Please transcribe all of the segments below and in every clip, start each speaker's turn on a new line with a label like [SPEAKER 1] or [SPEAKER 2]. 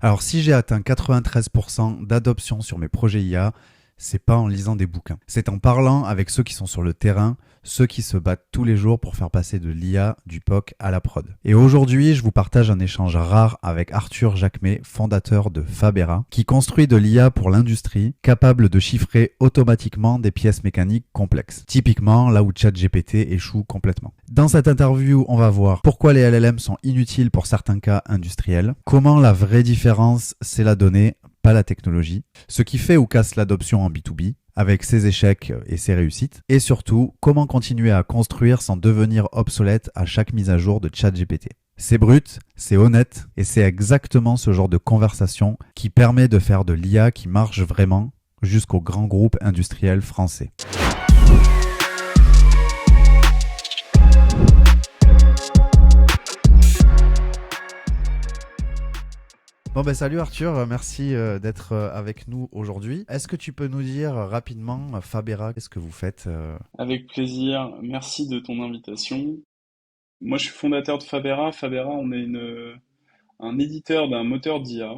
[SPEAKER 1] Alors si j'ai atteint 93% d'adoption sur mes projets IA, c'est pas en lisant des bouquins. C'est en parlant avec ceux qui sont sur le terrain, ceux qui se battent tous les jours pour faire passer de l'IA, du POC à la prod. Et aujourd'hui, je vous partage un échange rare avec Arthur Jacquemet, fondateur de Fabera, qui construit de l'IA pour l'industrie, capable de chiffrer automatiquement des pièces mécaniques complexes. Typiquement, là où ChatGPT échoue complètement. Dans cette interview, on va voir pourquoi les LLM sont inutiles pour certains cas industriels, comment la vraie différence, c'est la donnée, pas la technologie, ce qui fait ou casse l'adoption en B2B, avec ses échecs et ses réussites, et surtout, comment continuer à construire sans devenir obsolète à chaque mise à jour de ChatGPT. C'est brut, c'est honnête, et c'est exactement ce genre de conversation qui permet de faire de l'IA qui marche vraiment jusqu'aux grands groupes industriels français. Bon ben salut Arthur, merci d'être avec nous aujourd'hui. Est-ce que tu peux nous dire rapidement, Fabera, qu'est-ce que vous faites
[SPEAKER 2] Avec plaisir, merci de ton invitation. Moi, je suis fondateur de Fabera. Fabera, on est un éditeur d'un moteur d'IA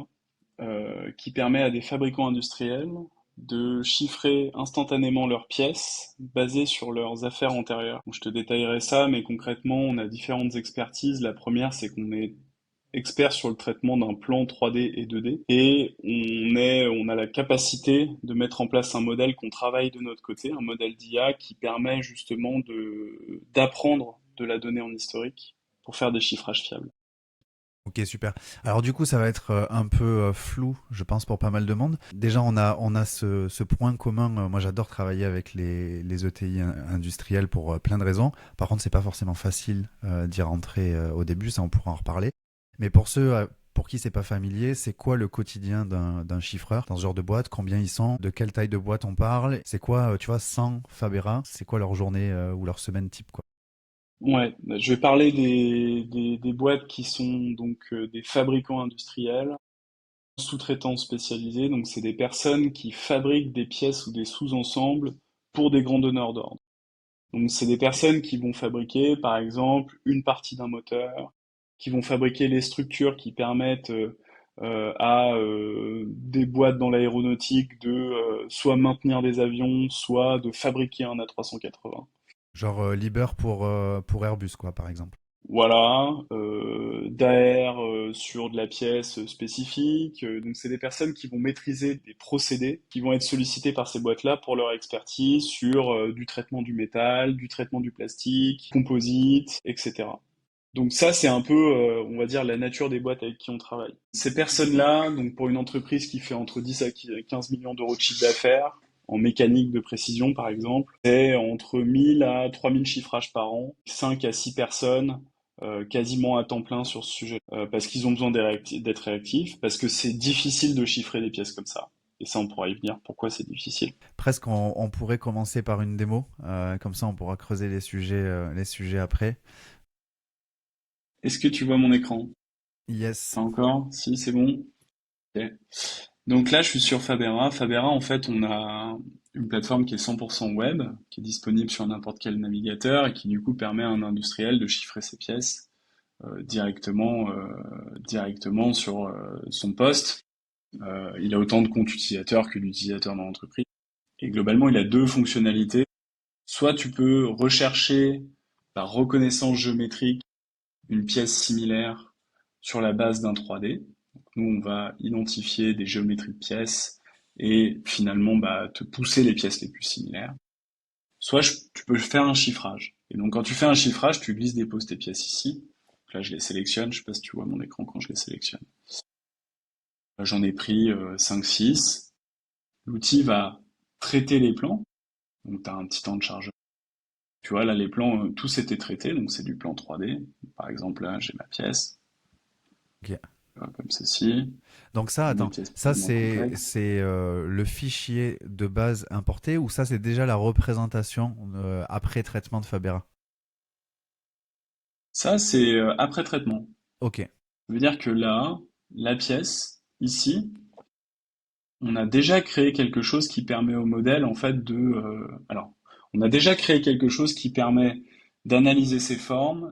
[SPEAKER 2] qui permet à des fabricants industriels de chiffrer instantanément leurs pièces basées sur leurs affaires antérieures. Donc, je te détaillerai ça, mais concrètement, on a différentes expertises. La première, c'est qu'on est expert sur le traitement d'un plan 3D et 2D et on a la capacité de mettre en place un modèle qu'on travaille de notre côté, un modèle d'IA qui permet justement d'apprendre de la donnée en historique pour faire des chiffrages fiables.
[SPEAKER 1] Ok, super. Alors du coup, ça va être un peu flou, je pense, pour pas mal de monde. Déjà, on a ce point commun. Moi, j'adore travailler avec les ETI industriels pour plein de raisons. Par contre, c'est pas forcément facile d'y rentrer au début, ça on pourra en reparler. Mais pour ceux pour qui c'est pas familier, c'est quoi le quotidien d'un chiffreur dans ce genre de boîte? Combien ils sont? De quelle taille de boîte on parle? C'est quoi, tu vois, 100 Fabera? C'est quoi leur journée ou leur semaine type, quoi?
[SPEAKER 2] Ouais, je vais parler des boîtes qui sont donc des fabricants industriels, sous-traitants spécialisés, donc c'est des personnes qui fabriquent des pièces ou des sous-ensembles pour des grands donneurs d'ordre. Donc, c'est des personnes qui vont fabriquer, par exemple, une partie d'un moteur, qui vont fabriquer les structures qui permettent à des boîtes dans l'aéronautique de soit maintenir des avions, soit de fabriquer un A380.
[SPEAKER 1] Genre Liber pour Airbus, quoi, par exemple.
[SPEAKER 2] Voilà, d'AR sur de la pièce spécifique. Donc c'est des personnes qui vont maîtriser des procédés, qui vont être sollicités par ces boîtes-là pour leur expertise sur du traitement du métal, du traitement du plastique, composite, etc. Donc ça, c'est un peu, on va dire, la nature des boîtes avec qui on travaille. Ces personnes-là, donc pour une entreprise qui fait entre 10 à 15 millions d'euros de chiffre d'affaires, en mécanique de précision par exemple, c'est entre 1000 à 3000 chiffrages par an, 5 à 6 personnes quasiment à temps plein sur ce sujet, parce qu'ils ont besoin d'être réactifs, parce que c'est difficile de chiffrer des pièces comme ça. Et ça, on pourra y venir. Pourquoi c'est difficile?
[SPEAKER 1] Presque, on pourrait commencer par une démo, comme ça on pourra creuser les sujets après.
[SPEAKER 2] Est-ce que tu vois mon écran?
[SPEAKER 1] Yes.
[SPEAKER 2] Pas encore? Si, c'est bon. Ok. Donc là, je suis sur Fabera. Fabera, en fait, on a une plateforme qui est 100% web, qui est disponible sur n'importe quel navigateur et qui du coup permet à un industriel de chiffrer ses pièces directement sur son poste. Il a autant de comptes utilisateurs que d'utilisateurs dans l'entreprise. Et globalement, il a deux fonctionnalités. Soit tu peux rechercher par reconnaissance géométrique une pièce similaire sur la base d'un 3D. Donc, nous, on va identifier des géométries de pièces et finalement te pousser les pièces les plus similaires. Soit tu peux faire un chiffrage. Et donc quand tu fais un chiffrage, tu glisses déposes tes pièces ici. Donc là, je les sélectionne. Je sais pas si tu vois mon écran quand je les sélectionne. Là, j'en ai pris 5-6. L'outil va traiter les plans. Donc tu as un petit temps de chargement. Tu vois, là, les plans, tous étaient traités. Donc c'est du plan 3D. Par exemple, là, j'ai ma pièce.
[SPEAKER 1] Ok.
[SPEAKER 2] Comme ceci.
[SPEAKER 1] Donc ça,
[SPEAKER 2] Des
[SPEAKER 1] attends,
[SPEAKER 2] pièces plus
[SPEAKER 1] ça
[SPEAKER 2] ou moins complexes.
[SPEAKER 1] c'est le fichier de base importé ou ça c'est déjà la représentation après traitement de Fabera?
[SPEAKER 2] Ça, c'est après traitement.
[SPEAKER 1] Ok.
[SPEAKER 2] Ça veut dire que là, la pièce, ici, on a déjà créé quelque chose qui permet au modèle, en fait, alors, on a déjà créé quelque chose qui permet d'analyser ses formes,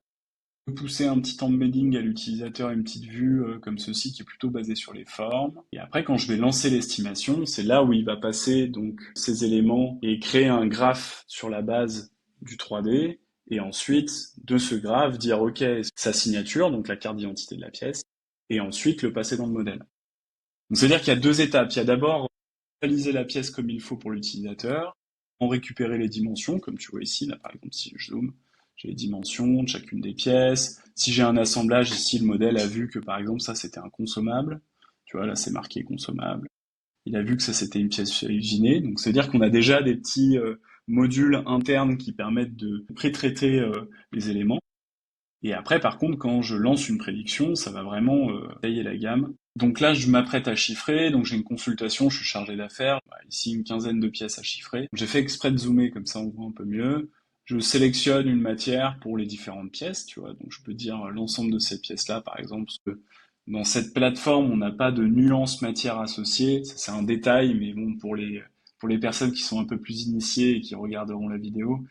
[SPEAKER 2] pousser un petit embedding à l'utilisateur, une petite vue comme ceci qui est plutôt basée sur les formes. Et après, quand je vais lancer l'estimation, c'est là où il va passer donc ces éléments et créer un graphe sur la base du 3D. Et ensuite, de ce graphe, dire OK, sa signature, donc la carte d'identité de la pièce, et ensuite le passer dans le modèle. Donc, c'est-à-dire qu'il y a deux étapes. Il y a d'abord réaliser la pièce comme il faut pour l'utilisateur, en récupérer les dimensions, comme tu vois ici, là par exemple si je zoome, j'ai les dimensions de chacune des pièces. Si j'ai un assemblage ici, le modèle a vu que par exemple ça c'était un consommable, tu vois là c'est marqué consommable. Il a vu que ça c'était une pièce usinée, donc c'est-à-dire qu'on a déjà des petits modules internes qui permettent de pré-traiter les éléments. Et après, par contre, quand je lance une prédiction, ça va vraiment tailler la gamme. Donc là, je m'apprête à chiffrer, donc j'ai une consultation, je suis chargé d'affaires. Ici, une quinzaine de pièces à chiffrer. J'ai fait exprès de zoomer, comme ça on voit un peu mieux. Je sélectionne une matière pour les différentes pièces, tu vois. Donc je peux dire l'ensemble de ces pièces-là, par exemple, parce que dans cette plateforme, on n'a pas de nuance matière associée. Ça, c'est un détail, mais bon, pour les personnes qui sont un peu plus initiées et qui regarderont la vidéo,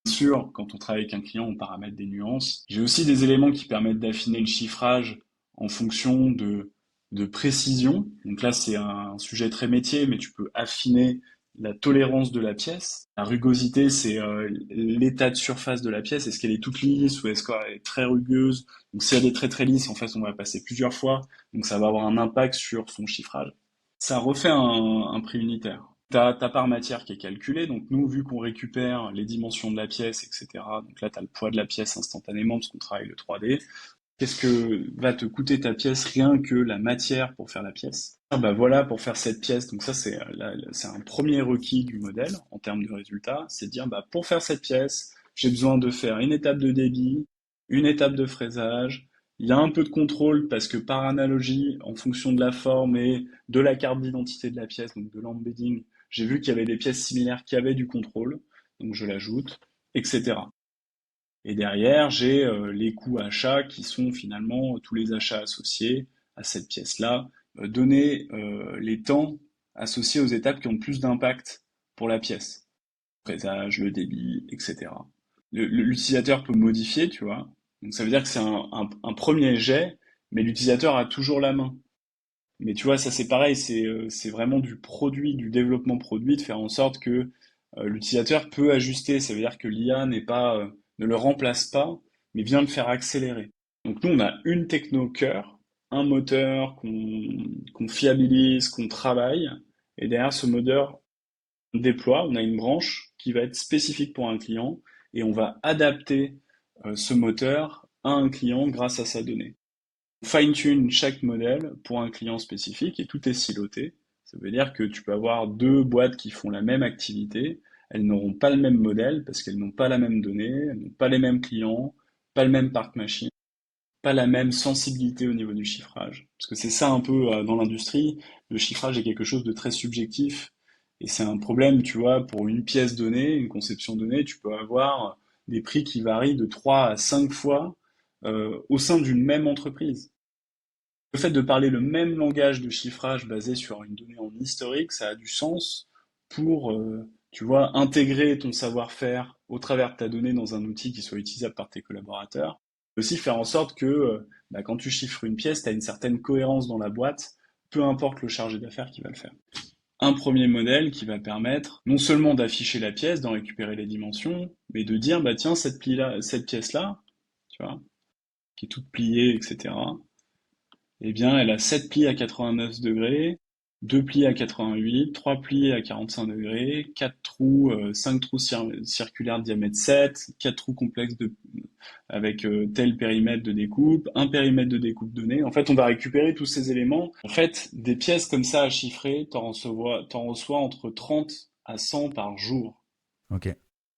[SPEAKER 2] bien sûr, quand on travaille avec un client, on paramètre des nuances. J'ai aussi des éléments qui permettent d'affiner le chiffrage en fonction de précision. Donc là, c'est un sujet très métier, mais tu peux affiner la tolérance de la pièce. La rugosité, c'est l'état de surface de la pièce. Est-ce qu'elle est toute lisse ou est-ce qu'elle est très rugueuse? Donc si elle est très très lisse, en fait, on va passer plusieurs fois. Donc ça va avoir un impact sur son chiffrage. Ça refait un prix unitaire. T'as ta part matière qui est calculée, donc nous, vu qu'on récupère les dimensions de la pièce, etc., donc là, tu as le poids de la pièce instantanément parce qu'on travaille le 3D. Qu'est-ce que va te coûter ta pièce rien que la matière pour faire la pièce? Ah bah voilà, pour faire cette pièce, donc ça c'est un premier requis du modèle en termes de résultat, c'est de dire bah pour faire cette pièce, j'ai besoin de faire une étape de débit, une étape de fraisage, il y a un peu de contrôle parce que par analogie, en fonction de la forme et de la carte d'identité de la pièce, donc de l'embedding, j'ai vu qu'il y avait des pièces similaires qui avaient du contrôle, donc je l'ajoute, etc. Et derrière, j'ai les coûts achats qui sont finalement tous les achats associés à cette pièce-là, donner les temps associés aux étapes qui ont le plus d'impact pour la pièce. Le présage, le débit, etc. L'utilisateur peut modifier, tu vois. Donc ça veut dire que c'est un premier jet, mais l'utilisateur a toujours la main. Mais tu vois, ça c'est pareil, c'est vraiment du produit, du développement produit, de faire en sorte que l'utilisateur peut ajuster. Ça veut dire que l'IA n'est pas, ne le remplace pas, mais vient le faire accélérer. Donc nous, on a une techno cœur, un moteur qu'on fiabilise, qu'on travaille, et derrière ce moteur, on déploie, on a une branche qui va être spécifique pour un client, et on va adapter ce moteur à un client grâce à sa donnée fine-tune chaque modèle pour un client spécifique et tout est siloté. Ça veut dire que tu peux avoir deux boîtes qui font la même activité, elles n'auront pas le même modèle parce qu'elles n'ont pas la même donnée, elles n'ont pas les mêmes clients, pas le même parc machine, pas la même sensibilité au niveau du chiffrage. Parce que c'est ça un peu dans l'industrie, le chiffrage est quelque chose de très subjectif et c'est un problème, tu vois, pour une pièce donnée, une conception donnée, tu peux avoir des prix qui varient de 3 à 5 fois au sein d'une même entreprise. Le fait de parler le même langage de chiffrage basé sur une donnée en historique, ça a du sens pour, tu vois, intégrer ton savoir-faire au travers de ta donnée dans un outil qui soit utilisable par tes collaborateurs. Aussi faire en sorte que bah, quand tu chiffres une pièce, tu as une certaine cohérence dans la boîte, peu importe le chargé d'affaires qui va le faire. Un premier modèle qui va permettre non seulement d'afficher la pièce, d'en récupérer les dimensions, mais de dire, bah tiens, cette pièce-là, tu vois, qui est toute pliée, etc. Eh bien, elle a 7 plis à 89 degrés, 2 plis à 88, 3 plis à 45 degrés, 4 trous, 5 trous circulaires de diamètre 7, 4 trous complexes avec tel périmètre de découpe, un périmètre de découpe donné. En fait, on va récupérer tous ces éléments. En fait, des pièces comme ça à chiffrer, t'en reçois entre 30 à 100 par jour.
[SPEAKER 1] Ok.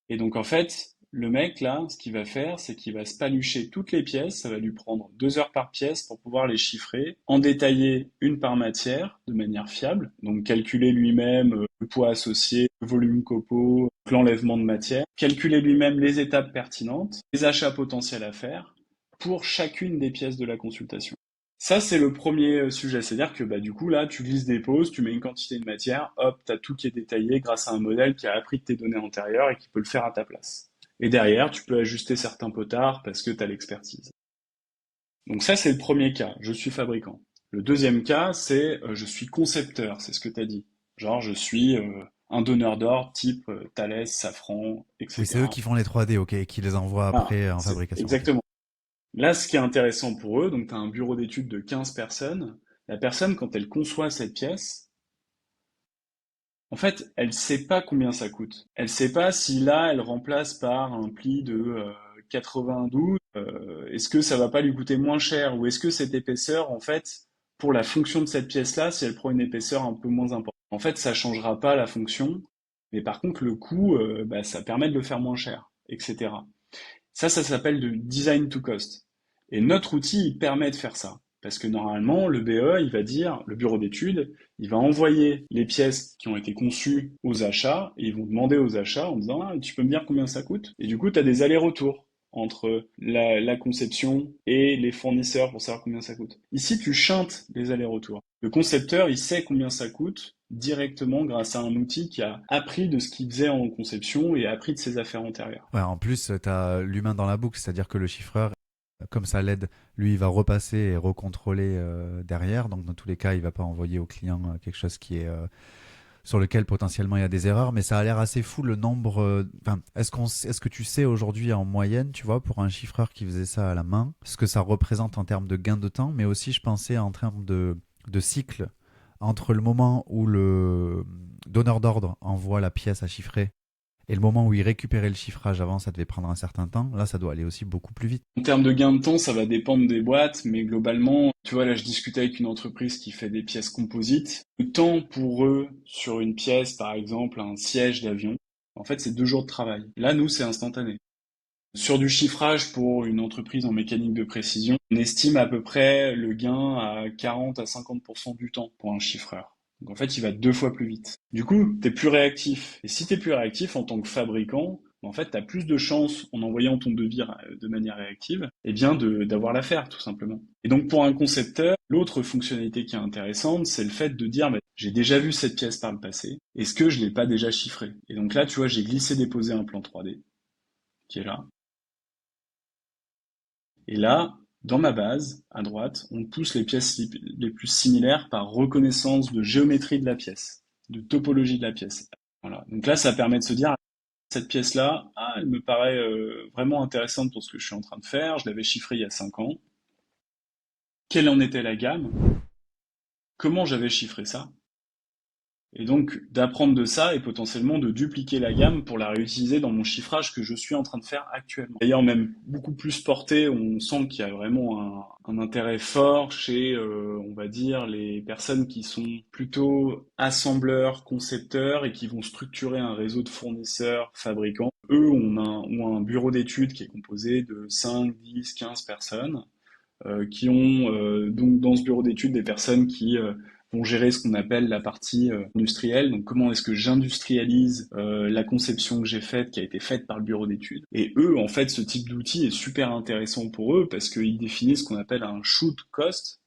[SPEAKER 2] Et donc en fait, le mec là, ce qu'il va faire, c'est qu'il va spalucher toutes les pièces, ça va lui prendre 2 heures par pièce pour pouvoir les chiffrer, en détailler une par matière de manière fiable, donc calculer lui-même le poids associé, le volume copeaux, l'enlèvement de matière, calculer lui-même les étapes pertinentes, les achats potentiels à faire pour chacune des pièces de la consultation. Ça, c'est le premier sujet. C'est-à-dire que bah, du coup, là, tu glisses des poses, tu mets une quantité de matière, hop, tu as tout qui est détaillé grâce à un modèle qui a appris de tes données antérieures et qui peut le faire à ta place. Et derrière, tu peux ajuster certains potards parce que tu as l'expertise. Donc ça, c'est le premier cas, je suis fabricant. Le deuxième cas, c'est je suis concepteur, c'est ce que tu as dit. Genre, je suis un donneur d'ordre type Thales, Safran,
[SPEAKER 1] Oui, c'est eux
[SPEAKER 2] etc.
[SPEAKER 1] qui font les 3D, ok, et qui les envoient
[SPEAKER 2] Voilà,
[SPEAKER 1] après en
[SPEAKER 2] c'est
[SPEAKER 1] fabrication, ok.
[SPEAKER 2] exactement. Là, ce qui est intéressant pour eux, donc tu as un bureau d'études de 15 personnes. La personne, quand elle conçoit cette pièce, en fait, elle sait pas combien ça coûte. Elle sait pas si là, elle remplace par un pli de 92, est-ce que ça va pas lui coûter moins cher ou est-ce que cette épaisseur, en fait, pour la fonction de cette pièce-là, si elle prend une épaisseur un peu moins importante, en fait, ça changera pas la fonction, mais par contre, le coût, bah, ça permet de le faire moins cher, etc. Ça s'appelle du design to cost. Et notre outil, il permet de faire ça. Parce que normalement, le BE, il va dire, le bureau d'études, il va envoyer les pièces qui ont été conçues aux achats, et ils vont demander aux achats en disant, ah, tu peux me dire combien ça coûte? Et du coup, tu as des allers-retours entre la conception et les fournisseurs pour savoir combien ça coûte. Ici, tu chantes les allers-retours. Le concepteur, il sait combien ça coûte directement grâce à un outil qui a appris de ce qu'il faisait en conception et appris de ses affaires antérieures.
[SPEAKER 1] Ouais, en plus, t'as l'humain dans la boucle, c'est-à-dire que le chiffreur, comme ça l'aide, lui, il va repasser et recontrôler derrière. Donc, dans tous les cas, il va pas envoyer au client quelque chose qui est sur lequel potentiellement il y a des erreurs. Mais ça a l'air assez fou le nombre. Enfin, est-ce que tu sais aujourd'hui en moyenne, tu vois, pour un chiffreur qui faisait ça à la main, ce que ça représente en termes de gain de temps, mais aussi, je pensais en termes de cycle entre le moment où le donneur d'ordre envoie la pièce à chiffrer et le moment où il récupérait le chiffrage avant, ça devait prendre un certain temps. Là, ça doit aller aussi beaucoup plus vite.
[SPEAKER 2] En termes de gain de temps, ça va dépendre des boîtes, mais globalement, tu vois, là, je discutais avec une entreprise qui fait des pièces composites. Le temps pour eux, sur une pièce, par exemple, un siège d'avion, en fait, c'est 2 jours de travail. Là, nous, c'est instantané. Sur du chiffrage pour une entreprise en mécanique de précision, on estime à peu près le gain à 40 à 50% du temps pour un chiffreur. Donc en fait, il va 2 fois plus vite. Du coup, tu es plus réactif. Et si tu es plus réactif en tant que fabricant, en fait, tu as plus de chances, en envoyant ton devis de manière réactive, eh bien d'avoir l'affaire, tout simplement. Et donc pour un concepteur, l'autre fonctionnalité qui est intéressante, c'est le fait de dire, bah, j'ai déjà vu cette pièce par le passé, est-ce que je l'ai pas déjà chiffrée? Et donc là, tu vois, j'ai glissé-déposé un plan 3D qui est là. Et là, dans ma base, à droite, on pousse les pièces les plus similaires par reconnaissance de géométrie de la pièce, de topologie de la pièce. Voilà. Donc là, ça permet de se dire, cette pièce-là, ah, elle me paraît vraiment intéressante pour ce que je suis en train de faire. Je l'avais chiffrée il y a 5 ans. Quelle en était la gamme? Comment j'avais chiffré ça? Et donc d'apprendre de ça et potentiellement de dupliquer la gamme pour la réutiliser dans mon chiffrage que je suis en train de faire actuellement. D'ailleurs, même beaucoup plus porté, on sent qu'il y a vraiment un intérêt fort chez, on va dire, les personnes qui sont plutôt assembleurs, concepteurs et qui vont structurer un réseau de fournisseurs, fabricants. Eux ont un bureau d'études qui est composé de 5, 10, 15 personnes qui ont donc dans ce bureau d'études des personnes qui vont gérer ce qu'on appelle la partie industrielle. Donc comment est-ce que j'industrialise la conception que j'ai faite, qui a été faite par le bureau d'études. Et eux, en fait, ce type d'outil est super intéressant pour eux parce qu'ils définissent ce qu'on appelle un shoot cost.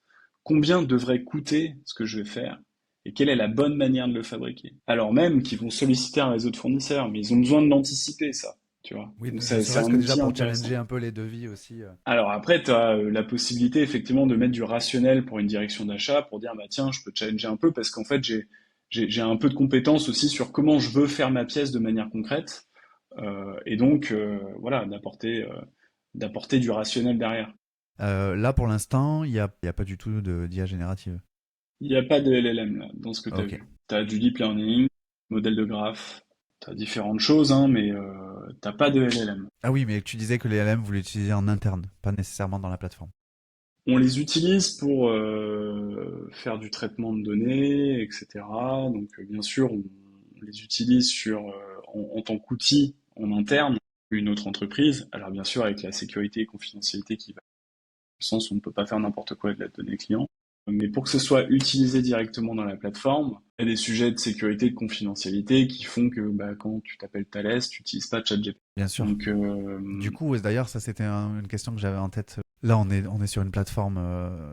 [SPEAKER 2] Combien devrait coûter ce que je vais faire et quelle est la bonne manière de le fabriquer. Alors même qu'ils vont solliciter un réseau de fournisseurs, mais ils ont besoin de l'anticiper, ça. Tu vois.
[SPEAKER 1] Oui,
[SPEAKER 2] Donc
[SPEAKER 1] ne
[SPEAKER 2] c'est
[SPEAKER 1] serait-ce
[SPEAKER 2] un
[SPEAKER 1] que déjà
[SPEAKER 2] outil
[SPEAKER 1] pour
[SPEAKER 2] intéressant.
[SPEAKER 1] challenger un peu les devis aussi.
[SPEAKER 2] Alors après, tu as la possibilité effectivement de mettre du rationnel pour une direction d'achat, pour dire bah tiens, je peux challenger un peu parce qu'en fait j'ai un peu de compétences aussi sur comment je veux faire ma pièce de manière concrète et donc voilà d'apporter du rationnel derrière.
[SPEAKER 1] Là, pour l'instant, il y a pas du tout de d'IA générative.
[SPEAKER 2] Il n'y a pas de LLM là dans ce que tu as
[SPEAKER 1] Ok.
[SPEAKER 2] vu. Tu as du deep learning, modèle de graphe, tu as différentes choses hein, mais t'as pas de LLM.
[SPEAKER 1] Ah oui, mais tu disais que les LM, vous l'utilisez en interne, pas nécessairement dans la plateforme.
[SPEAKER 2] On les utilise pour faire du traitement de données, etc. Donc bien sûr, on les utilise en tant qu'outil en interne une autre entreprise. Alors bien sûr, avec la sécurité et confidentialité qui va, dans le sens où on ne peut pas faire n'importe quoi avec la donnée client. Mais pour que ce soit utilisé directement dans la plateforme, il y a des sujets de sécurité et de confidentialité qui font que bah, quand tu t'appelles Thales, tu n'utilises pas ChatGPT.
[SPEAKER 1] Bien sûr.
[SPEAKER 2] Donc
[SPEAKER 1] Du coup, d'ailleurs, ça c'était une question que j'avais en tête. Là, on est sur une plateforme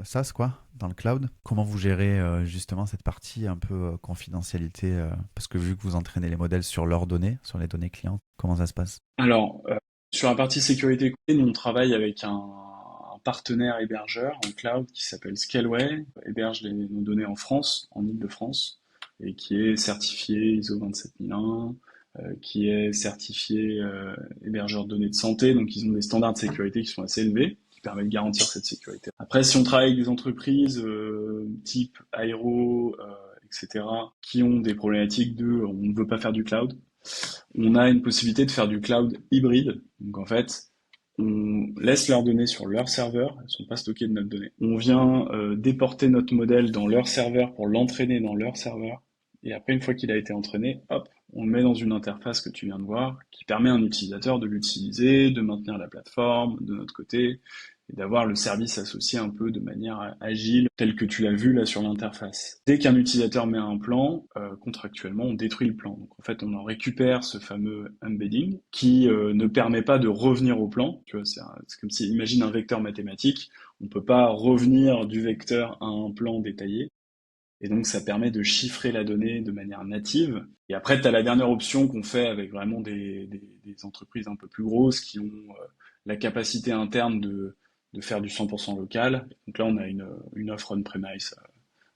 [SPEAKER 1] SaaS, quoi, dans le cloud. Comment vous gérez justement cette partie un peu confidentialité parce que vu que vous entraînez les modèles sur leurs données, sur les données clients, comment ça se passe?
[SPEAKER 2] alors sur la partie sécurité, nous on travaille avec un partenaire hébergeur en cloud qui s'appelle Scaleway, héberge nos données en France, en Île-de-France, et qui est certifié ISO 27001, qui est certifié hébergeur de données de santé, donc ils ont des standards de sécurité qui sont assez élevés, qui permettent de garantir cette sécurité. Après, si on travaille avec des entreprises type aéro, etc., qui ont des problématiques de on ne veut pas faire du cloud, on a une possibilité de faire du cloud hybride. Donc en fait, on laisse leurs données sur leur serveur, elles ne sont pas stockées de notre donnée. On vient déporter notre modèle dans leur serveur pour l'entraîner dans leur serveur. Et après, une fois qu'il a été entraîné, hop, on le met dans une interface que tu viens de voir, qui permet à un utilisateur de l'utiliser, de maintenir la plateforme de notre côté, et d'avoir le service associé un peu de manière agile, tel que tu l'as vu là sur l'interface. Dès qu'un utilisateur met un plan, contractuellement, on détruit le plan. Donc en fait, on en récupère ce fameux embedding qui ne permet pas de revenir au plan. Tu vois, c'est comme si, imagine un vecteur mathématique, on peut pas revenir du vecteur à un plan détaillé. Et donc, ça permet de chiffrer la donnée de manière native. Et après, tu as la dernière option qu'on fait avec vraiment des entreprises un peu plus grosses qui ont la capacité interne de faire du 100% local. Donc là, on a une offre on-premise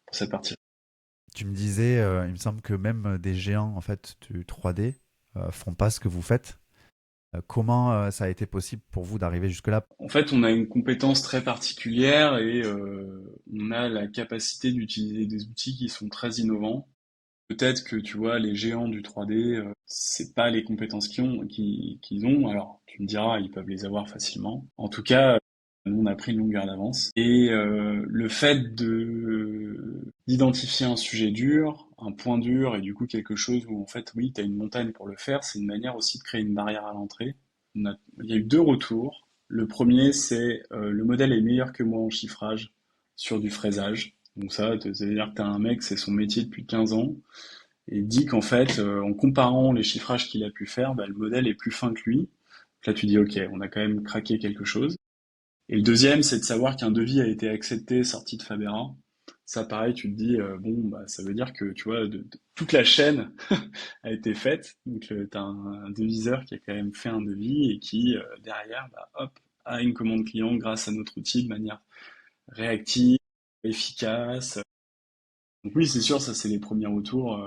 [SPEAKER 2] pour cette partie.
[SPEAKER 1] Tu me disais, il me semble que même des géants en fait du 3D font pas ce que vous faites. Comment ça a été possible pour vous d'arriver jusque-là?
[SPEAKER 2] En fait, on a une compétence très particulière et on a la capacité d'utiliser des outils qui sont très innovants. Peut-être que tu vois, les géants du 3D, c'est pas les compétences qu'ils ont. Alors, tu me diras, ils peuvent les avoir facilement. En tout cas, nous, on a pris une longueur d'avance. Et le fait d'identifier un sujet dur, un point dur, et du coup quelque chose où en fait, oui, tu as une montagne pour le faire, c'est une manière aussi de créer une barrière à l'entrée. Il y a eu deux retours. Le premier, c'est le modèle est meilleur que moi en chiffrage sur du fraisage. Donc ça veut dire que tu as un mec, c'est son métier depuis 15 ans, et il dit qu'en fait, en comparant les chiffrages qu'il a pu faire, bah, le modèle est plus fin que lui. Donc là, tu dis, ok, on a quand même craqué quelque chose. Et le deuxième, c'est de savoir qu'un devis a été accepté, sorti de Fabera. Ça, pareil, tu te dis, bon, bah, ça veut dire que, tu vois, toute la chaîne a été faite. Donc, tu as un deviseur qui a quand même fait un devis et qui, derrière, bah, hop, a une commande client grâce à notre outil de manière réactive, efficace. Donc oui, c'est sûr, ça c'est les premiers retours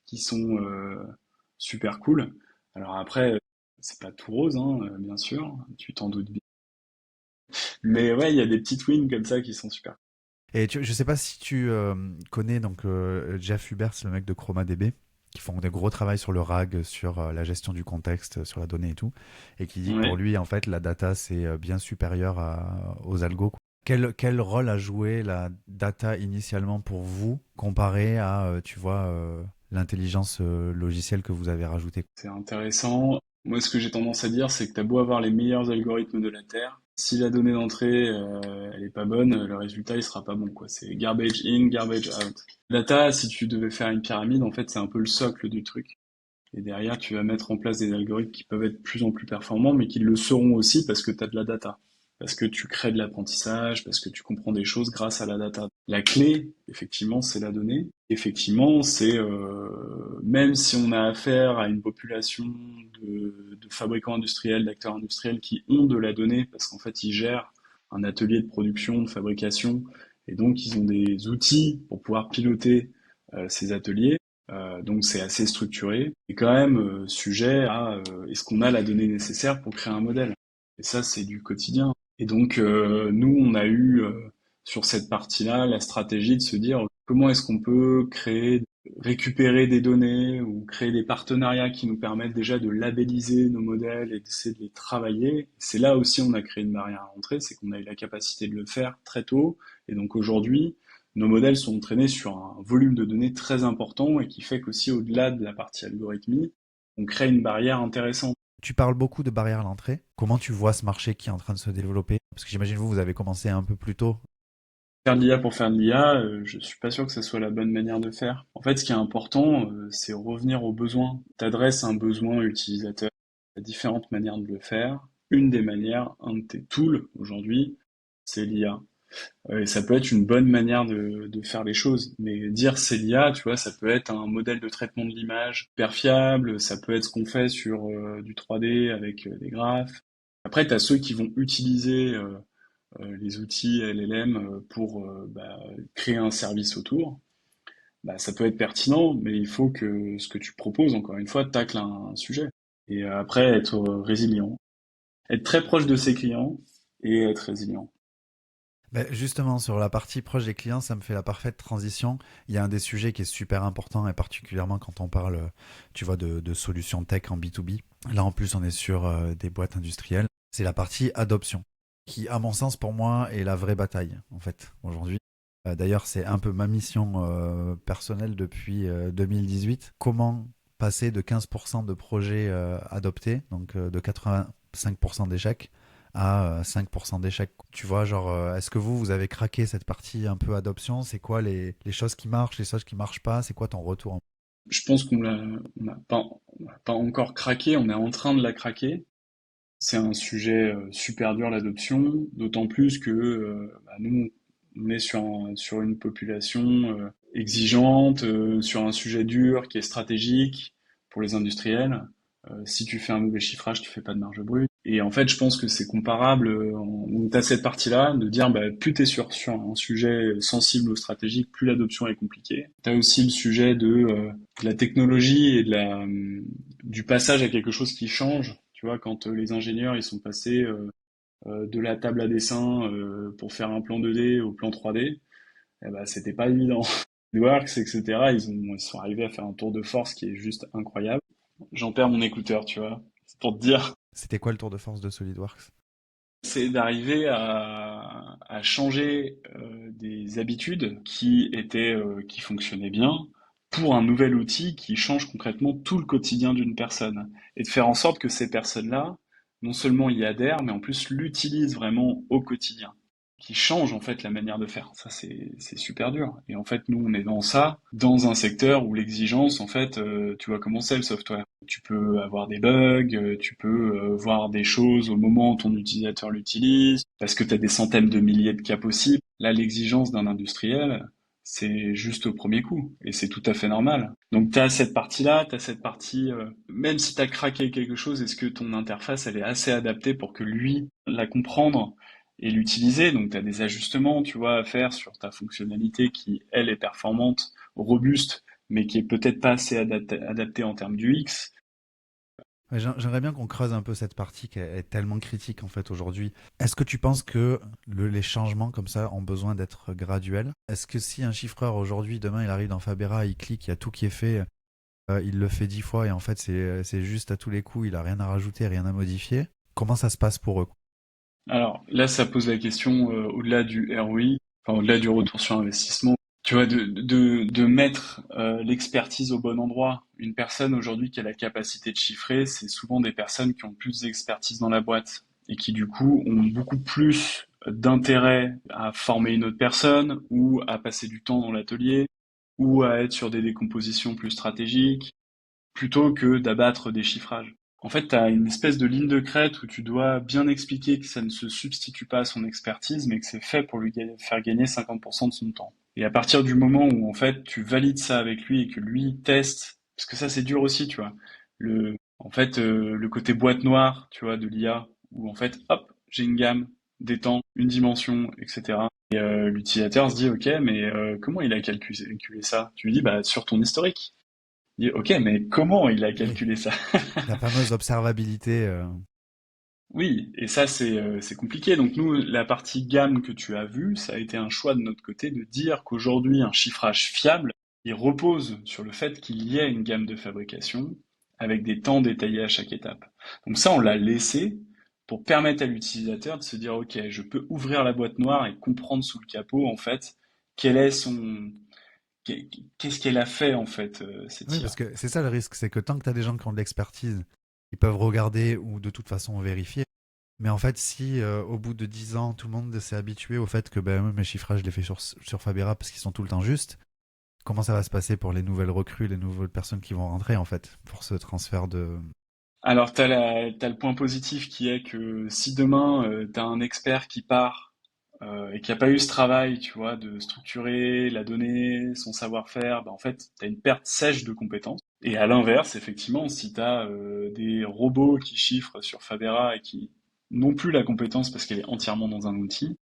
[SPEAKER 2] qui sont super cool. Alors après, c'est pas tout rose, hein, bien sûr, tu t'en doutes bien. Mais ouais, il y a des petites wins comme ça qui sont super.
[SPEAKER 1] Et je sais pas si tu connais donc Jeff Hubers, le mec de ChromaDB, qui font des gros travail sur le RAG, sur la gestion du contexte, sur la donnée et tout, et qui dit que pour
[SPEAKER 2] Ouais.
[SPEAKER 1] lui, en fait, la data, c'est bien supérieur aux algos, quoi. Quel rôle a joué la data initialement pour vous, comparé à, tu vois, l'intelligence logicielle que vous avez rajoutée?
[SPEAKER 2] C'est intéressant. Moi, ce que j'ai tendance à dire, c'est que t'as beau avoir les meilleurs algorithmes de la Terre, si la donnée d'entrée, elle est pas bonne, le résultat, il sera pas bon, quoi. C'est garbage in, garbage out. Data, si tu devais faire une pyramide, en fait, c'est un peu le socle du truc. Et derrière, tu vas mettre en place des algorithmes qui peuvent être de plus en plus performants, mais qui le seront aussi parce que tu as de la data. Parce que tu crées de l'apprentissage, parce que tu comprends des choses grâce à la data. La clé, effectivement, c'est la donnée. Effectivement, c'est même si on a affaire à une population de fabricants industriels, d'acteurs industriels qui ont de la donnée, parce qu'en fait, ils gèrent un atelier de production, de fabrication, et donc ils ont des outils pour pouvoir piloter ces ateliers. Donc c'est assez structuré et quand même sujet à est-ce qu'on a la donnée nécessaire pour créer un modèle. Et ça, c'est du quotidien. Et donc nous, on a eu sur cette partie-là la stratégie de se dire comment est-ce qu'on peut créer, récupérer des données ou créer des partenariats qui nous permettent déjà de labelliser nos modèles et d'essayer de les travailler. C'est là aussi on a créé une barrière à l'entrée, c'est qu'on a eu la capacité de le faire très tôt. Et donc aujourd'hui, nos modèles sont entraînés sur un volume de données très important et qui fait qu'aussi au-delà de la partie algorithmie, on crée une barrière intéressante.
[SPEAKER 1] Tu parles beaucoup de barrières à l'entrée. Comment tu vois ce marché qui est en train de se développer? Parce que j'imagine vous avez commencé un peu plus tôt.
[SPEAKER 2] Faire de l'IA pour faire de l'IA, je suis pas sûr que ce soit la bonne manière de faire. En fait, ce qui est important, c'est revenir aux besoins. T'adresses un besoin utilisateur. Il y a différentes manières de le faire. Une des manières, un de tes tools aujourd'hui, c'est l'IA. Et ça peut être une bonne manière de faire les choses. Mais dire c'est l'IA, tu vois, ça peut être un modèle de traitement de l'image hyper fiable, ça peut être ce qu'on fait sur du 3D avec des graphes. Après, tu as ceux qui vont utiliser les outils LLM pour créer un service autour, ça peut être pertinent, mais il faut que ce que tu proposes, encore une fois, tacle un sujet. Et après, être résilient. Être très proche de ses clients et être résilient.
[SPEAKER 1] Ben, justement, sur la partie proche des clients, ça me fait la parfaite transition. Il y a un des sujets qui est super important, et particulièrement quand on parle, tu vois, de solutions tech en B2B. Là, en plus, on est sur des boîtes industrielles. C'est la partie adoption, qui, à mon sens, pour moi, est la vraie bataille, en fait, aujourd'hui. D'ailleurs, c'est un peu ma mission personnelle depuis 2018. Comment passer de 15% de projets adoptés, donc de 85% d'échecs, à 5% d'échecs. Tu vois, genre, est-ce que vous avez craqué cette partie un peu adoption? C'est quoi les choses qui marchent, les choses qui marchent pas? C'est quoi ton retour?
[SPEAKER 2] Je pense on l'a pas encore craqué, on est en train de la craquer. C'est un sujet super dur l'adoption, d'autant plus que nous, on est sur une population exigeante, sur un sujet dur qui est stratégique pour les industriels. Si tu fais un mauvais chiffrage, tu fais pas de marge brute. Et en fait, je pense que c'est comparable. On a cette partie-là de dire, plus t'es sur un sujet sensible ou stratégique, plus l'adoption est compliquée. T'as aussi le sujet de la technologie et du passage à quelque chose qui change. Tu vois, quand les ingénieurs ils sont passés de la table à dessin pour faire un plan 2D au plan 3D, c'était pas évident. Works, etc. Ils sont arrivés à faire un tour de force qui est juste incroyable. J'en perds mon écouteur, tu vois. C'est pour te dire.
[SPEAKER 1] C'était quoi le tour de force de SolidWorks?
[SPEAKER 2] C'est d'arriver à changer des habitudes qui fonctionnaient bien pour un nouvel outil qui change concrètement tout le quotidien d'une personne. Et de faire en sorte que ces personnes-là, non seulement y adhèrent, mais en plus l'utilisent vraiment au quotidien, qui change en fait la manière de faire. Ça, c'est super dur. Et en fait, nous, on est dans ça, dans un secteur où l'exigence, en fait, tu vois comment c'est le software. Tu peux avoir des bugs, tu peux voir des choses au moment où ton utilisateur l'utilise, parce que tu as des centaines de milliers de cas possibles. Là, l'exigence d'un industriel, c'est juste au premier coup, et c'est tout à fait normal. Donc tu as cette partie-là, tu as cette partie, même si tu as craqué quelque chose, est-ce que ton interface, elle est assez adaptée pour que lui la comprendre et l'utiliser. Donc tu as des ajustements, tu vois, à faire sur ta fonctionnalité qui, elle, est performante, robuste, mais qui est peut-être pas assez adaptée en termes d'UX.
[SPEAKER 1] Ouais, j'aimerais bien qu'on creuse un peu cette partie qui est tellement critique en fait aujourd'hui. Est-ce que tu penses que les changements comme ça ont besoin d'être graduels? Est-ce que si un chiffreur aujourd'hui, demain, il arrive dans Fabera, il clique, il y a tout qui est fait, il le fait 10 fois et en fait c'est juste à tous les coups, il a rien à rajouter, rien à modifier. Comment ça se passe pour eux?
[SPEAKER 2] Alors là, ça pose la question au-delà du ROI, enfin au-delà du retour sur investissement. Tu vois, de mettre l'expertise au bon endroit. Une personne aujourd'hui qui a la capacité de chiffrer, c'est souvent des personnes qui ont plus d'expertise dans la boîte et qui du coup ont beaucoup plus d'intérêt à former une autre personne ou à passer du temps dans l'atelier ou à être sur des décompositions plus stratégiques plutôt que d'abattre des chiffrages. En fait, tu as une espèce de ligne de crête où tu dois bien expliquer que ça ne se substitue pas à son expertise, mais que c'est fait pour faire gagner 50% de son temps. Et à partir du moment où en fait tu valides ça avec lui et que lui teste, parce que ça c'est dur aussi, tu vois, le côté boîte noire, tu vois, de l'IA, où en fait, hop, j'ai une gamme, des temps, une dimension, etc. Et l'utilisateur se dit, ok, mais comment il a calculé ça? Tu lui dis, sur ton historique. Il dit, ok, mais comment il a
[SPEAKER 1] Oui.
[SPEAKER 2] calculé ça?
[SPEAKER 1] La fameuse observabilité.
[SPEAKER 2] Oui, et ça c'est compliqué. Donc nous, la partie gamme que tu as vue, ça a été un choix de notre côté de dire qu'aujourd'hui un chiffrage fiable, il repose sur le fait qu'il y ait une gamme de fabrication avec des temps détaillés à chaque étape. Donc ça, on l'a laissé pour permettre à l'utilisateur de se dire, ok, je peux ouvrir la boîte noire et comprendre sous le capot en fait quel est son, qu'est-ce qu'elle a fait en fait cette
[SPEAKER 1] Oui, parce
[SPEAKER 2] IA.
[SPEAKER 1] que c'est ça le risque, c'est que tant que tu as des gens qui ont de l'expertise, ils peuvent regarder ou de toute façon vérifier. Mais en fait, si au bout de 10 ans, tout le monde s'est habitué au fait que mes chiffrages, je les fais sur Fabera parce qu'ils sont tout le temps justes, comment ça va se passer pour les nouvelles recrues, les nouvelles personnes qui vont rentrer en fait, pour ce transfert de...
[SPEAKER 2] Alors, t'as le point positif qui est que si demain, t'as un expert qui part et qui a pas eu ce travail, tu vois, de structurer la donnée, son savoir-faire, en fait, t'as une perte sèche de compétences. Et à l'inverse, effectivement, si t'as des robots qui chiffrent sur Fabera et qui n'ont plus la compétence parce qu'elle est entièrement dans un outil,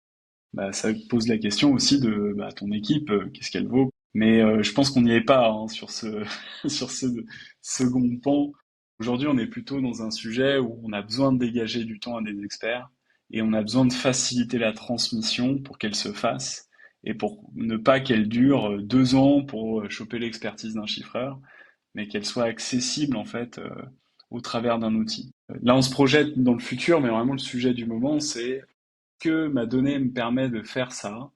[SPEAKER 2] bah, ça pose la question aussi de bah, ton équipe, qu'est-ce qu'elle vaut. Mais je pense qu'on n'y est pas hein, sur ce sur ce second pan. Aujourd'hui, on est plutôt dans un sujet où on a besoin de dégager du temps à des experts et on a besoin de faciliter la transmission pour qu'elle se fasse et pour ne pas qu'elle dure 2 ans pour choper l'expertise d'un chiffreur, mais qu'elle soit accessible en fait au travers d'un outil. Là, on se projette dans le futur, mais vraiment le sujet du moment, c'est que ma donnée me permet de faire ça?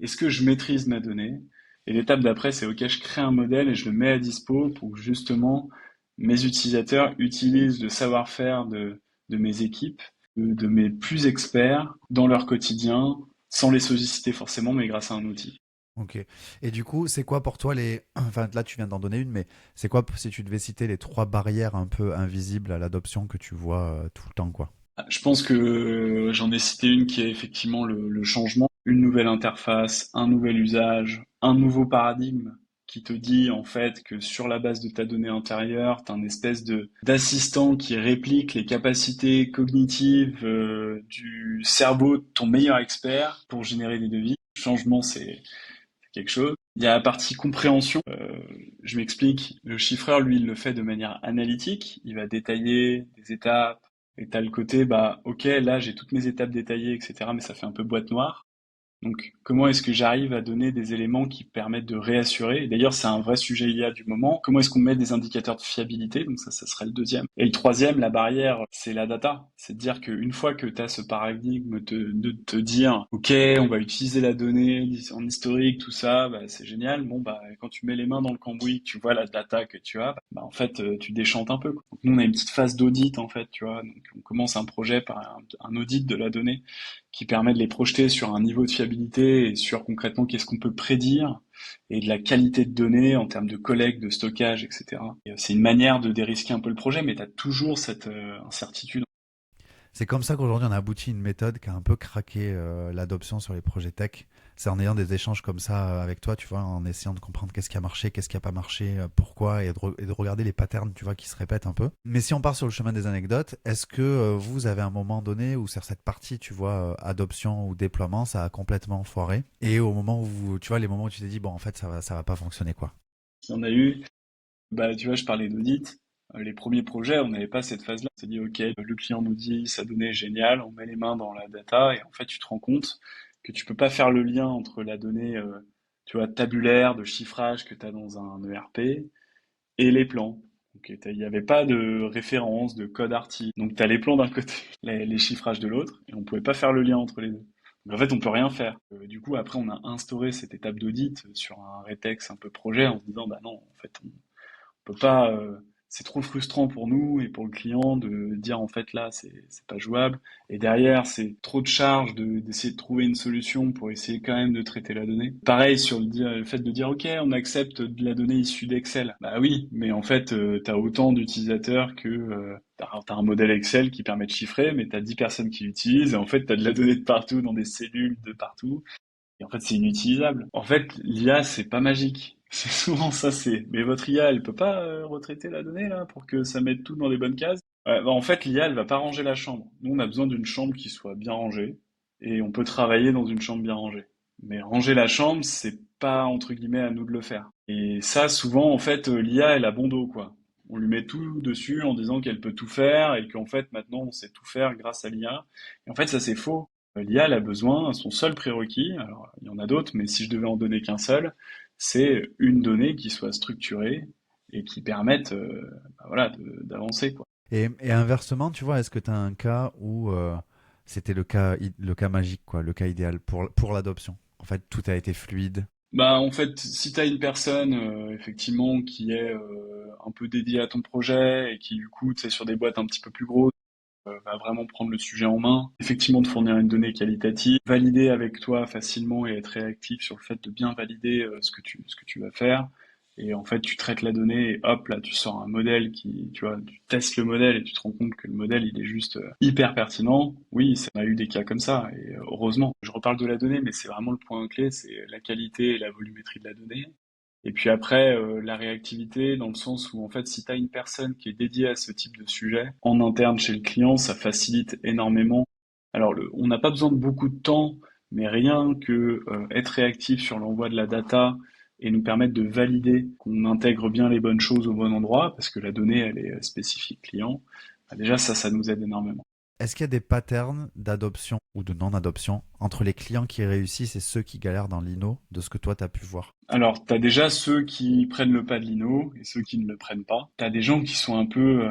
[SPEAKER 2] Est-ce que je maîtrise ma donnée? Et l'étape d'après, c'est OK, je crée un modèle et je le mets à dispo pour que justement mes utilisateurs utilisent le savoir-faire de mes équipes, de mes plus experts dans leur quotidien, sans les solliciter forcément, mais grâce à un outil.
[SPEAKER 1] Ok. Et du coup, c'est quoi pour toi les... Enfin, là, tu viens d'en donner une, mais c'est quoi si tu devais citer les trois barrières un peu invisibles à l'adoption que tu vois tout le temps, quoi?
[SPEAKER 2] Je pense que j'en ai cité une qui est effectivement le changement, une nouvelle interface, un nouvel usage, un nouveau paradigme qui te dit en fait que sur la base de ta donnée antérieure, tu as un espèce de d'assistant qui réplique les capacités cognitives du cerveau de ton meilleur expert pour générer des devis. Le changement, c'est quelque chose. Il y a la partie compréhension. Je m'explique. Le chiffreur, lui, il le fait de manière analytique. Il va détailler des étapes. Et t'as le côté, bah, ok, là, j'ai toutes mes étapes détaillées, etc., mais ça fait un peu boîte noire. Donc, comment est-ce que j'arrive à donner des éléments qui permettent de réassurer? Et d'ailleurs, c'est un vrai sujet IA du moment. Comment est-ce qu'on met des indicateurs de fiabilité? Donc ça serait le deuxième. Et le troisième, la barrière, c'est la data. C'est de dire qu'une fois que tu as ce paradigme de te dire, OK, on va utiliser la donnée en historique, tout ça, bah, c'est génial. Bon, bah, quand tu mets les mains dans le cambouis, que tu vois la data que tu as, bah, en fait, tu déchantes un peu, quoi. Donc, nous, on a une petite phase d'audit, en fait, tu vois. Donc, on commence un projet par un audit de la donnée qui permet de les projeter sur un niveau de fiabilité et sur concrètement qu'est-ce qu'on peut prédire et de la qualité de données en termes de collecte, de stockage, etc. Et, c'est une manière de dérisquer un peu le projet, mais tu as toujours cette incertitude.
[SPEAKER 1] C'est comme ça qu'aujourd'hui on a abouti à une méthode qui a un peu craqué l'adoption sur les projets tech. C'est en ayant des échanges comme ça avec toi, tu vois, en essayant de comprendre qu'est-ce qui a marché, qu'est-ce qui a pas marché, pourquoi, et de regarder les patterns, tu vois, qui se répètent un peu. Mais si on part sur le chemin des anecdotes, est-ce que vous avez un moment donné où sur cette partie, tu vois, adoption ou déploiement, ça a complètement foiré, et au moment où, tu vois, les moments où tu t'es dit, bon, en fait, ça va pas fonctionner, quoi.
[SPEAKER 2] Il y en a eu, bah, tu vois, je parlais d'audit. Les premiers projets, on n'avait pas cette phase-là. On s'est dit, OK, le client nous dit, sa donnée est géniale, on met les mains dans la data, et en fait, tu te rends compte que tu peux pas faire le lien entre la donnée, tu vois, tabulaire, de chiffrage que tu as dans un ERP, et les plans. Donc, il n'y avait pas de référence, de code article. Donc, tu as les plans d'un côté, les chiffrages de l'autre, et on pouvait pas faire le lien entre les deux. Donc, en fait, on peut rien faire. Du coup, après, on a instauré cette étape d'audit sur un rétex un peu projet en se disant, bah non, en fait, on peut pas, c'est trop frustrant pour nous et pour le client de dire en fait là c'est pas jouable. Et derrière, c'est trop de charge d'essayer de trouver une solution pour essayer quand même de traiter la donnée. Pareil sur le fait de dire ok, on accepte de la donnée issue d'Excel. Bah oui, mais en fait, t'as autant d'utilisateurs que t'as un modèle Excel qui permet de chiffrer, mais t'as 10 personnes qui l'utilisent et en fait t'as de la donnée de partout dans des cellules de partout. Et en fait, c'est inutilisable. En fait, l'IA, c'est pas magique. C'est souvent ça, c'est. Mais votre IA, elle peut pas retraiter la donnée là pour que ça mette tout dans les bonnes cases. Bah, en fait, l'IA, elle va pas ranger la chambre. Nous, on a besoin d'une chambre qui soit bien rangée et on peut travailler dans une chambre bien rangée. Mais ranger la chambre, c'est pas entre guillemets à nous de le faire. Et ça, souvent, en fait, l'IA, elle a bon dos quoi. On lui met tout dessus en disant qu'elle peut tout faire et qu'en fait, maintenant, on sait tout faire grâce à l'IA. Et en fait, ça, c'est faux. L'IA, elle a besoin, son seul prérequis, alors il y en a d'autres, mais si je devais en donner qu'un seul, c'est une donnée qui soit structurée et qui permette bah voilà, d'avancer, quoi.
[SPEAKER 1] Et inversement, tu vois, est-ce que tu as un cas où c'était le cas magique, quoi, le cas idéal pour l'adoption? En fait, tout a été fluide.
[SPEAKER 2] Bah, en fait, si tu as une personne effectivement qui est un peu dédiée à ton projet et qui du coup, tu sais, sur des boîtes un petit peu plus grosses, va vraiment prendre le sujet en main, effectivement de fournir une donnée qualitative, valider avec toi facilement et être réactif sur le fait de bien valider ce que tu vas faire. Et en fait, tu traites la donnée et hop, là, tu sors un modèle qui, tu vois, tu testes le modèle et tu te rends compte que le modèle, il est juste hyper pertinent. Oui, ça on a eu des cas comme ça et heureusement. Je reparle de la donnée, mais c'est vraiment le point clé, c'est la qualité et la volumétrie de la donnée. Et puis après, la réactivité, dans le sens où en fait, si tu as une personne qui est dédiée à ce type de sujet, en interne chez le client, ça facilite énormément. Alors, on n'a pas besoin de beaucoup de temps, Mais rien que être réactif sur l'envoi de la data et nous permettre de valider qu'on intègre bien les bonnes choses au bon endroit, parce que la donnée, elle est spécifique client, bah déjà ça nous aide énormément.
[SPEAKER 1] Est-ce qu'il y a des patterns d'adoption ou de non-adoption entre les clients qui réussissent et ceux qui galèrent dans l'INO, de ce que toi, tu as pu voir?
[SPEAKER 2] Alors, tu as déjà ceux qui prennent le pas de l'INO et ceux qui ne le prennent pas. Tu as des gens qui sont un peu,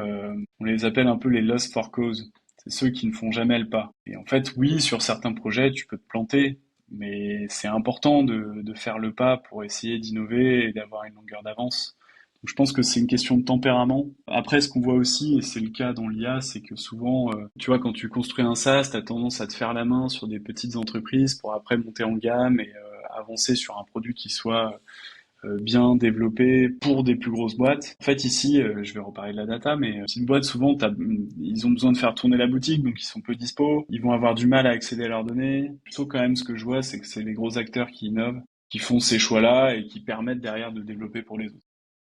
[SPEAKER 2] on les appelle un peu les lost for cause. C'est ceux qui ne font jamais le pas. Et en fait, oui, sur certains projets, tu peux te planter, mais c'est important de faire le pas pour essayer d'innover et d'avoir une longueur d'avance. Donc, je pense que c'est une question de tempérament. Après, ce qu'on voit aussi, et c'est le cas dans l'IA, c'est que souvent, tu vois, quand tu construis un SaaS, tu as tendance à te faire la main sur des petites entreprises pour après monter en gamme et avancer sur un produit qui soit bien développé pour des plus grosses boîtes. En fait, ici, je vais reparler de la data, mais petites boîtes, souvent, ils ont besoin de faire tourner la boutique, donc ils sont peu dispo. Ils vont avoir du mal à accéder à leurs données. Plutôt, quand même, ce que je vois, c'est que c'est les gros acteurs qui innovent, qui font ces choix-là et qui permettent derrière de développer pour les autres.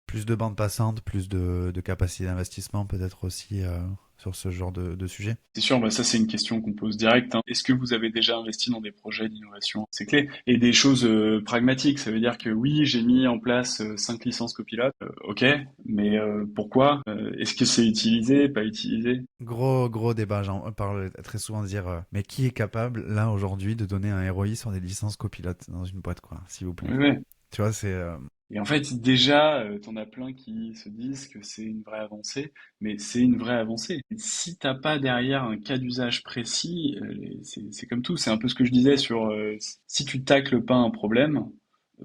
[SPEAKER 1] Plus de bandes passantes, plus de capacité d'investissement peut-être aussi sur ce genre de sujet?
[SPEAKER 2] C'est sûr, bah ça c'est une question qu'on pose direct, hein. Est-ce que vous avez déjà investi dans des projets d'innovation? C'est clé. Et des choses pragmatiques, ça veut dire que oui, j'ai mis en place 5 licences copilotes, ok, mais pourquoi? Est-ce que c'est utilisé, pas utilisé?
[SPEAKER 1] Gros débat, j'en parle très souvent de dire mais qui est capable là aujourd'hui de donner un ROI sur des licences copilotes dans une boîte quoi, s'il vous plaît.
[SPEAKER 2] Ouais, ouais.
[SPEAKER 1] Tu vois, c'est
[SPEAKER 2] Et en fait, déjà, t'en as plein qui se disent que c'est une vraie avancée, mais c'est une vraie avancée. Et si t'as pas derrière un cas d'usage précis, c'est comme tout. C'est un peu ce que je disais sur si tu tacles pas un problème,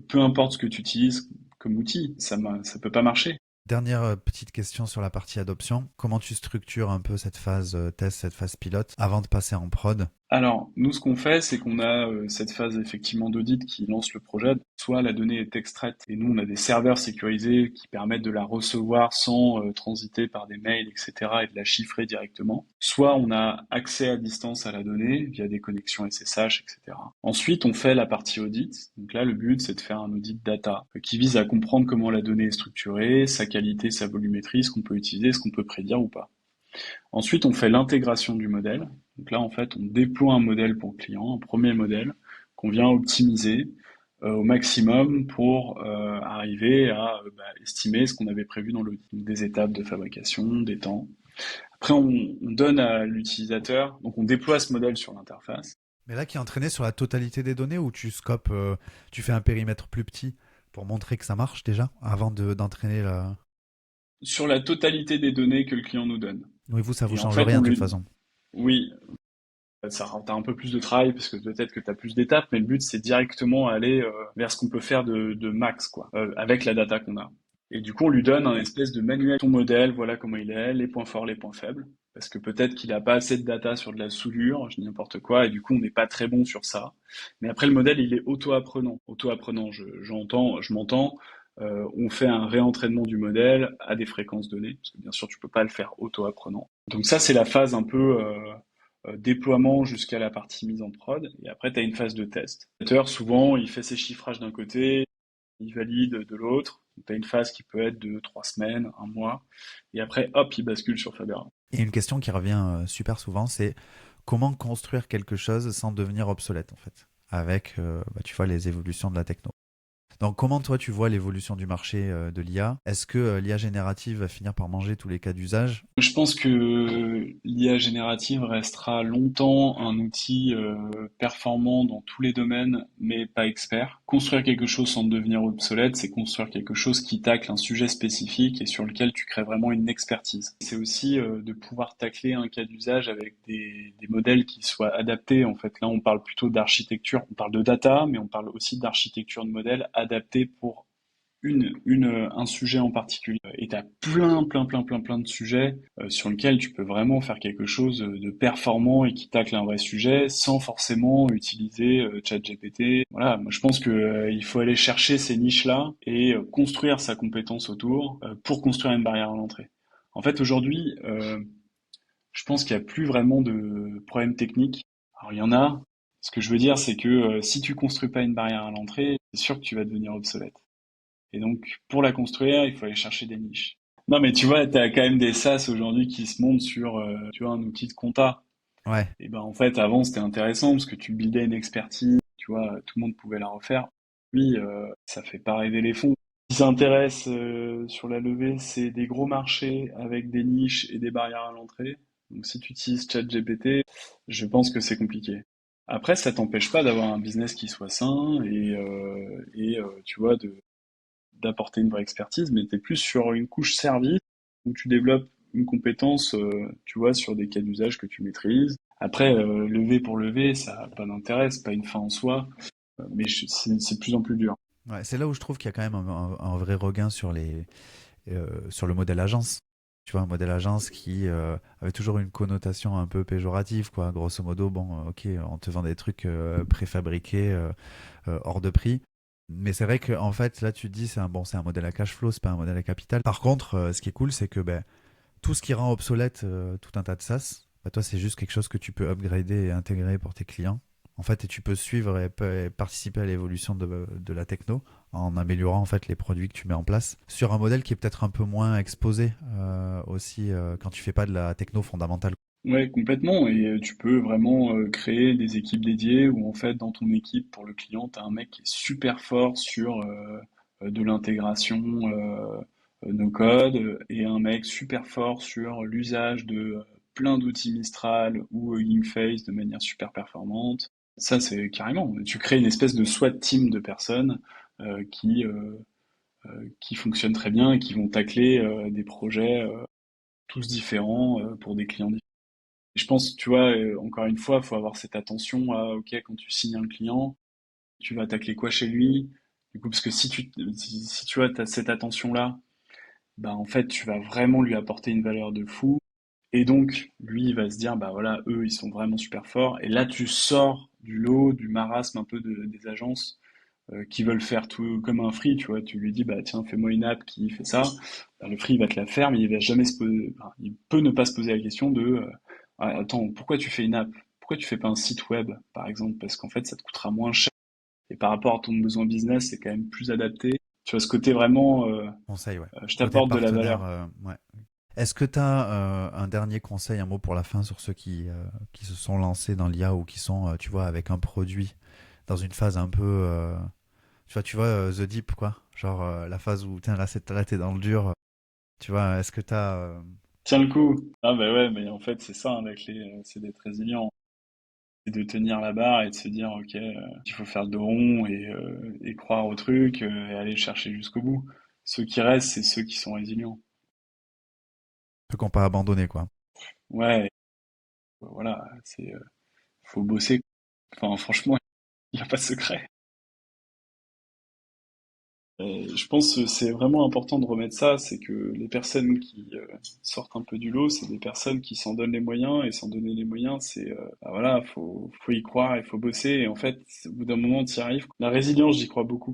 [SPEAKER 2] peu importe ce que tu utilises comme outil, ça peut pas marcher.
[SPEAKER 1] dernière petite question sur la partie adoption. Comment tu structures un peu cette phase test, cette phase pilote avant de passer en prod?
[SPEAKER 2] Alors, nous, ce qu'on fait, c'est qu'on a cette phase effectivement d'audit qui lance le projet. Soit la donnée est extraite et nous, on a des serveurs sécurisés qui permettent de la recevoir sans transiter par des mails, etc. et de la chiffrer directement. Soit on a accès à distance à la donnée via des connexions SSH, etc. Ensuite, on fait la partie audit. Donc là, le but, c'est de faire un audit data qui vise à comprendre comment la donnée est structurée, sa qualité, sa volumétrie, ce qu'on peut utiliser, ce qu'on peut prédire ou pas. Ensuite, on fait l'intégration du modèle. Donc là, en fait, on déploie un modèle pour le client, un premier modèle qu'on vient optimiser au maximum pour arriver à estimer ce qu'on avait prévu dans l'audit. Donc, des étapes de fabrication, des temps. Après, on donne à l'utilisateur, donc on déploie ce modèle sur l'interface.
[SPEAKER 1] Mais là qui est entraîné sur la totalité des données ou tu scopes, tu fais un périmètre plus petit pour montrer que ça marche déjà avant d'entraîner la...
[SPEAKER 2] Sur la totalité des données que le client nous donne.
[SPEAKER 1] Oui, vous, ça vous
[SPEAKER 2] Et en
[SPEAKER 1] change
[SPEAKER 2] fait,
[SPEAKER 1] rien
[SPEAKER 2] on
[SPEAKER 1] de toute
[SPEAKER 2] lui...
[SPEAKER 1] façon.
[SPEAKER 2] Oui, ça t'as un peu plus de travail parce que peut-être que tu as plus d'étapes, mais le but c'est directement aller vers ce qu'on peut faire de max quoi, avec la data qu'on a. Et du coup, on lui donne un espèce de manuel, ton modèle, voilà comment il est, les points forts, les points faibles. Parce que peut-être qu'il n'a pas assez de data sur de la soudure, je dis n'importe quoi, et du coup, on n'est pas très bon sur ça. Mais après, le modèle, il est auto-apprenant. Auto-apprenant, je m'entends. On fait un réentraînement du modèle à des fréquences données, parce que bien sûr, tu peux pas le faire auto-apprenant. Donc ça, c'est la phase un peu déploiement jusqu'à la partie mise en prod. Et après, tu as une phase de test. L'utilisateur, souvent, il fait ses chiffrages d'un côté, il valide de l'autre. Tu as une phase qui peut être de 3 semaines, un mois. Et après, hop, il bascule sur Fabera.
[SPEAKER 1] Et une question qui revient super souvent, c'est comment construire quelque chose sans devenir obsolète en fait, avec tu vois les évolutions de la techno. Donc comment toi tu vois l'évolution du marché de l'IA? Est-ce que l'IA générative va finir par manger tous les cas d'usage?
[SPEAKER 2] Je pense que l'IA générative restera longtemps un outil performant dans tous les domaines, mais pas expert. Construire quelque chose sans devenir obsolète, c'est construire quelque chose qui tacle un sujet spécifique et sur lequel tu crées vraiment une expertise. C'est aussi de pouvoir tacler un cas d'usage avec des modèles qui soient adaptés. En fait, là, on parle plutôt d'architecture. On parle de data, mais on parle aussi d'architecture de modèles adaptés pour un sujet en particulier. Et tu as plein de sujets sur lesquels tu peux vraiment faire quelque chose de performant et qui tacle un vrai sujet sans forcément utiliser ChatGPT. Voilà, moi je pense que il faut aller chercher ces niches-là et construire sa compétence autour pour construire une barrière à l'entrée. En fait, aujourd'hui, je pense qu'il n'y a plus vraiment de problèmes techniques. Alors il y en a. Ce que je veux dire, c'est que si tu construis pas une barrière à l'entrée, c'est sûr que tu vas devenir obsolète. Et donc, pour la construire, il faut aller chercher des niches. Non, mais tu vois, tu as quand même des SaaS aujourd'hui qui se montent sur, tu vois, un outil de compta.
[SPEAKER 1] Ouais,
[SPEAKER 2] Et ben en fait, avant, c'était intéressant parce que tu buildais une expertise, tu vois, tout le monde pouvait la refaire. Lui, ça fait pas rêver les fonds. Ce qui s'intéresse sur la levée, c'est des gros marchés avec des niches et des barrières à l'entrée. Donc si tu utilises ChatGPT, je pense que c'est compliqué. Après, ça t'empêche pas d'avoir un business qui soit sain et tu vois, d'apporter une vraie expertise, mais tu es plus sur une couche service où tu développes une compétence, tu vois, sur des cas d'usage que tu maîtrises. Après, lever pour lever, ça n'a pas d'intérêt, c'est pas une fin en soi, mais c'est de plus en plus dur.
[SPEAKER 1] ouais. C'est là où je trouve qu'il y a quand même un vrai regain sur le modèle agence. Tu vois, un modèle agence qui avait toujours une connotation un peu péjorative, quoi. Grosso modo, bon, ok, on te vend des trucs préfabriqués, hors de prix. Mais c'est vrai que en fait, là, tu te dis, c'est un modèle à cash flow, c'est pas un modèle à capital. Par contre, ce qui est cool, c'est que ben, tout ce qui rend obsolète tout un tas de SaaS, bah, toi, c'est juste quelque chose que tu peux upgrader et intégrer pour tes clients. En fait, et tu peux suivre et participer à l'évolution de la techno en améliorant en fait les produits que tu mets en place sur un modèle qui est peut-être un peu moins exposé aussi quand tu fais pas de la techno fondamentale.
[SPEAKER 2] Ouais, complètement. Et tu peux vraiment créer des équipes dédiées où en fait dans ton équipe pour le client, tu as un mec qui est super fort sur de l'intégration no code et un mec super fort sur l'usage de plein d'outils Mistral ou Hugging Face de manière super performante. Ça, c'est carrément. Tu crées une espèce de SWAT team de personnes euh, qui euh, qui fonctionnent très bien et qui vont tacler des projets tous différents pour des clients. Je pense, tu vois, encore une fois, il faut avoir cette attention à, ok, quand tu signes un client, tu vas tacler quoi chez lui? Du coup, parce que si tu as cette attention-là, bah, en fait, tu vas vraiment lui apporter une valeur de fou. Et donc, lui, il va se dire, bah voilà, eux, ils sont vraiment super forts. Et là, tu sors du lot, du marasme un peu des agences qui veulent faire tout comme un free, tu vois. Tu lui dis, bah tiens, fais-moi une app qui fait ça. Bah, le free, il va te la faire, mais il va jamais se poser, enfin, il peut ne pas se poser la question de, ah, attends, pourquoi tu fais une app? Pourquoi tu fais pas un site web, par exemple? Parce qu'en fait, ça te coûtera moins cher. Et par rapport à ton besoin business, c'est quand même plus adapté. Tu vois, ce côté vraiment,
[SPEAKER 1] Conseil, ouais.
[SPEAKER 2] je
[SPEAKER 1] Côté
[SPEAKER 2] t'apporte de la
[SPEAKER 1] partenaire,
[SPEAKER 2] valeur.
[SPEAKER 1] ouais. Est-ce que tu as un dernier conseil, un mot pour la fin sur ceux qui se sont lancés dans l'IA ou qui sont, tu vois, avec un produit dans une phase un peu, tu vois The Deep, quoi. Genre la phase où, tiens, là, t'es dans le dur. Tu vois, est-ce que tu as...
[SPEAKER 2] Tiens le coup. Ah bah ouais, mais en fait, c'est ça, hein, la clé, c'est d'être résilient. C'est de tenir la barre et de se dire, ok, il faut faire le dos rond et croire au truc et aller le chercher jusqu'au bout. Ceux qui restent, c'est ceux qui sont résilients.
[SPEAKER 1] ceux qui n'ont pas abandonné, quoi.
[SPEAKER 2] Ouais, voilà, faut bosser. Enfin, franchement, il n'y a pas de secret. Et je pense que c'est vraiment important de remettre ça, c'est que les personnes qui sortent un peu du lot, c'est des personnes qui s'en donnent les moyens, et s'en donner les moyens, c'est, bah voilà, faut y croire, il faut bosser, et en fait, au bout d'un moment, tu y arrives. La résilience, j'y crois beaucoup.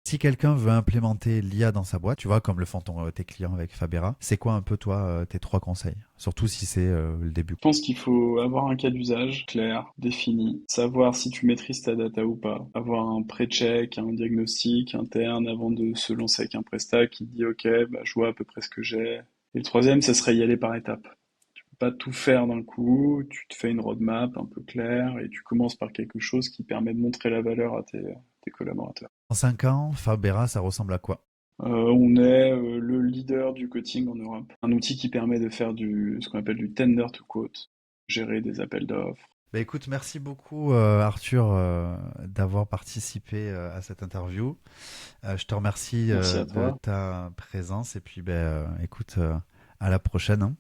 [SPEAKER 1] Si quelqu'un veut implémenter l'IA dans sa boîte, tu vois, comme le font tes clients avec Fabera, c'est quoi un peu, toi, tes trois conseils? Surtout si c'est le début.
[SPEAKER 2] Je pense qu'il faut avoir un cas d'usage clair, défini, savoir si tu maîtrises ta data ou pas, avoir un pré-check, un diagnostic interne avant de se lancer avec un prestat qui dit ok, bah, je vois à peu près ce que j'ai. Et le troisième, ça serait y aller par étapes. Tu peux pas tout faire d'un coup, tu te fais une roadmap un peu claire et tu commences par quelque chose qui permet de montrer la valeur à tes collaborateurs.
[SPEAKER 1] En 5 ans, Fabera, ça ressemble à quoi?
[SPEAKER 2] On est le leader du quoting en Europe. Un outil qui permet de faire ce qu'on appelle du tender to quote, gérer des appels d'offres.
[SPEAKER 1] Bah écoute, merci beaucoup Arthur d'avoir participé à cette interview. Je te remercie
[SPEAKER 2] Merci à
[SPEAKER 1] de
[SPEAKER 2] toi.
[SPEAKER 1] ta présence et puis écoute, à la prochaine, hein.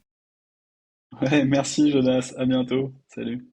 [SPEAKER 2] Ouais, merci Jonas, à bientôt. Salut.